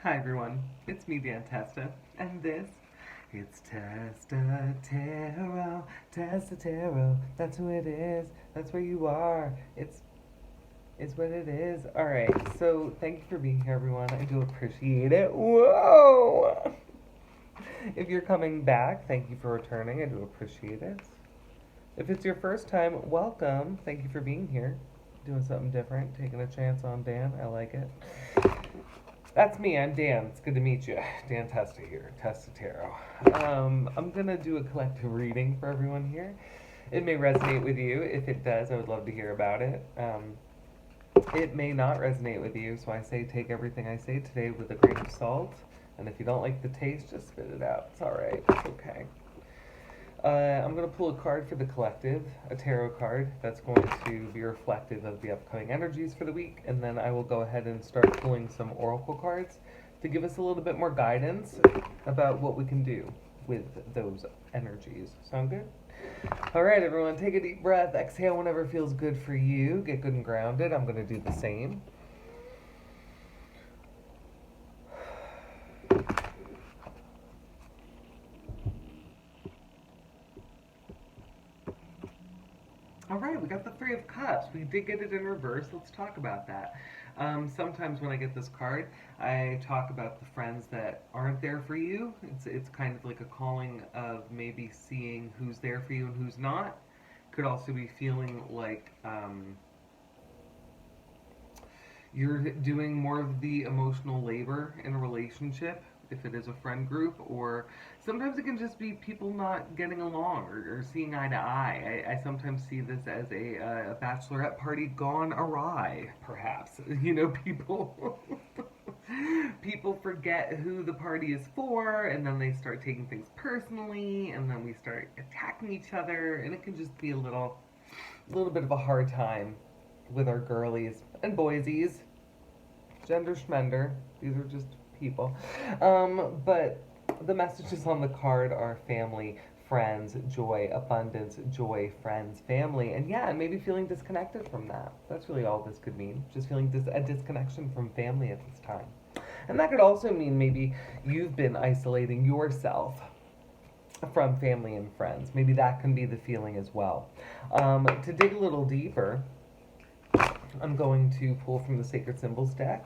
Hi everyone, it's me, Dan Testa, and it's Testa Tarot, Testa Tarot. That's who it is. That's where you are. It's what it is. All right. So thank you for being here, everyone. I do appreciate it. Whoa! If you're coming back, thank you for returning. I do appreciate it. If it's your first time, welcome. Thank you for being here. Doing something different, taking a chance on Dan. I like it. That's me. I'm Dan. It's good to meet you. Dan Testa here, Testa Tarot. I'm gonna do a collective reading for everyone here. It may resonate with you. If it does, I would love to hear about it. It may not resonate with you, so I say take everything I say today with a grain of salt. And if you don't like the taste, just spit it out. It's all right. It's okay. I'm going to pull a card for the collective, a tarot card that's going to be reflective of the upcoming energies for the week, and then I will go ahead and start pulling some oracle cards to give us a little bit more guidance about what we can do with those energies. Sound good? All right, everyone, take a deep breath. Exhale whenever it feels good for you. Get good and grounded. I'm going to do the same. All right, we got the Three of Cups. We did get it in reverse. Let's talk about that. Sometimes when I get this card, I talk about the friends that aren't there for you. It's kind of like a calling of maybe seeing who's there for you and who's not. Could also be feeling like you're doing more of the emotional labor in a relationship if it is a friend group, or sometimes it can just be people not getting along or seeing eye to eye. I sometimes see this as a bachelorette party gone awry, perhaps. You know, people people forget who the party is for, and then they start taking things personally, and then we start attacking each other, and it can just be a little bit of a hard time with our girlies and boysies. Gender schmender. These are just people. But the messages on the card are family, friends, joy, abundance, joy, friends, family, and yeah, maybe feeling disconnected from that. That's really all this could mean. Just feeling a disconnection from family at this time. And that could also mean maybe you've been isolating yourself from family and friends. Maybe that can be the feeling as well. To dig a little deeper, I'm going to pull from the Sacred Symbols deck.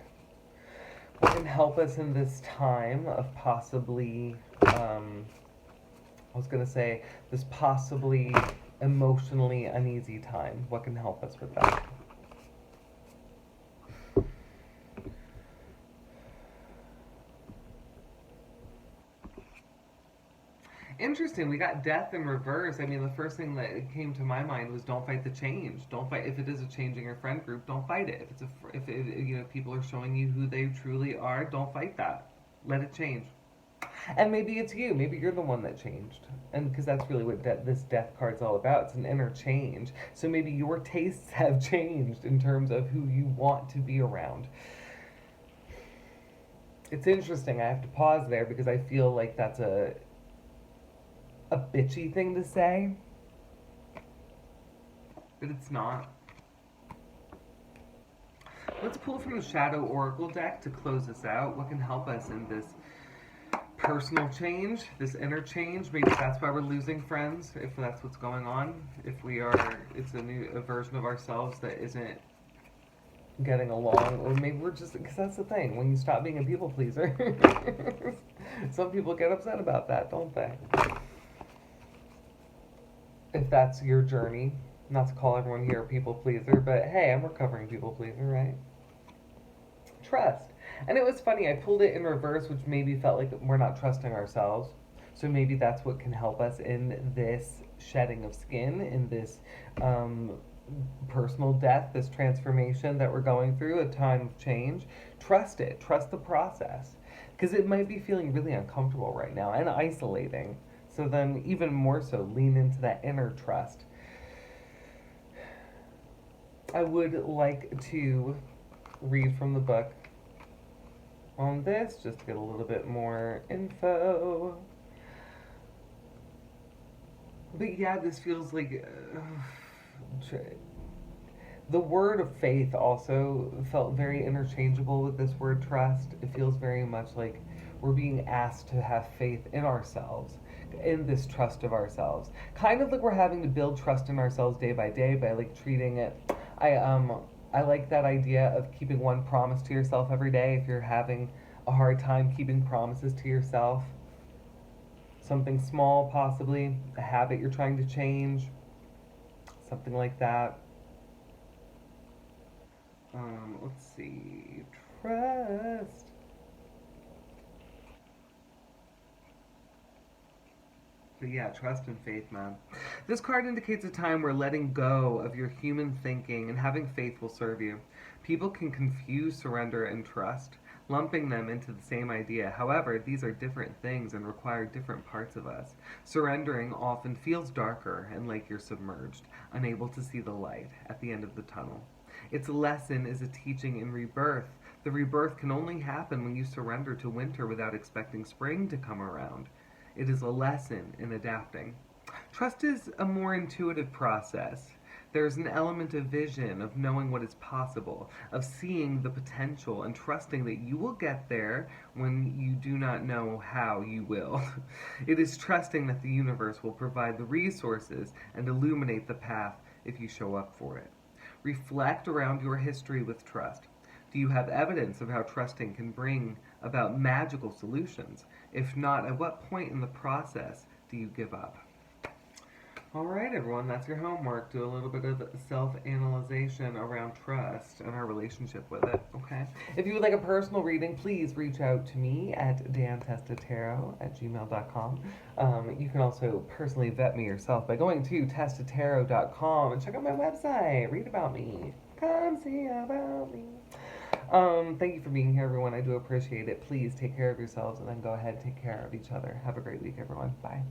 What can help us in this time of possibly, this possibly emotionally uneasy time? What can help us with that? Interesting. We got death in reverse. I mean, the first thing that came to my mind was don't fight the change. Don't fight if it is a change in your friend group. Don't fight it. If people are showing you who they truly are, don't fight that. Let it change. And maybe it's you. Maybe you're the one that changed. And because that's really what this death card's all about. It's an inner change. So maybe your tastes have changed in terms of who you want to be around. It's interesting. I have to pause there because I feel like that's a bitchy thing to say, but it's not. Let's pull from the Shadow Oracle deck to close this out. What can help us in this personal change, this inner change? Maybe that's why we're losing friends, if that's what's going on. If it's a version of ourselves that isn't getting along, or maybe we're just, because that's the thing, when you stop being a people pleaser, some people get upset about that, don't they? If that's your journey, not to call everyone here a people pleaser, but hey, I'm a recovering people pleaser, right? Trust. And it was funny, I pulled it in reverse, which maybe felt like we're not trusting ourselves. So maybe that's what can help us in this shedding of skin, in this personal death, this transformation that we're going through, a time of change. Trust it. Trust the process. Because it might be feeling really uncomfortable right now and isolating. So then, even more so, lean into that inner trust. I would like to read from the book on this, just to get a little bit more info. But yeah, this feels like The word of faith also felt very interchangeable with this word trust. It feels very much like we're being asked to have faith in ourselves, in this trust of ourselves. Kind of like we're having to build trust in ourselves day by day by like treating it. I um I like that idea of keeping one promise to yourself every day if you're having a hard time keeping promises to yourself. Something small, possibly, a habit you're trying to change, something like that. Let's see. Trust. But yeah, trust and faith, man. This card indicates a time where letting go of your human thinking and having faith will serve you. People can confuse surrender and trust, lumping them into the same idea. However, these are different things and require different parts of us. Surrendering often feels darker and like you're submerged, unable to see the light at the end of the tunnel. Its lesson is a teaching in rebirth. The rebirth can only happen when you surrender to winter without expecting spring to come around. It is a lesson in adapting. Trust is a more intuitive process. There's an element of vision, of knowing what is possible, of seeing the potential and trusting that you will get there when you do not know how you will. It is trusting that the universe will provide the resources and illuminate the path if you show up for it. Reflect around your history with trust. Do you have evidence of how trusting can bring about magical solutions? If not, at what point in the process do you give up? All right, everyone, that's your homework. Do a little bit of self-analyzation around trust and our relationship with it, okay? If you would like a personal reading, please reach out to me at dantestataro@gmail.com. You can also personally vet me yourself by going to testataro.com and check out my website. Read about me. Come see about me. Thank you for being here, everyone. I do appreciate it. Please take care of yourselves and then go ahead and take care of each other. Have a great week, everyone. Bye.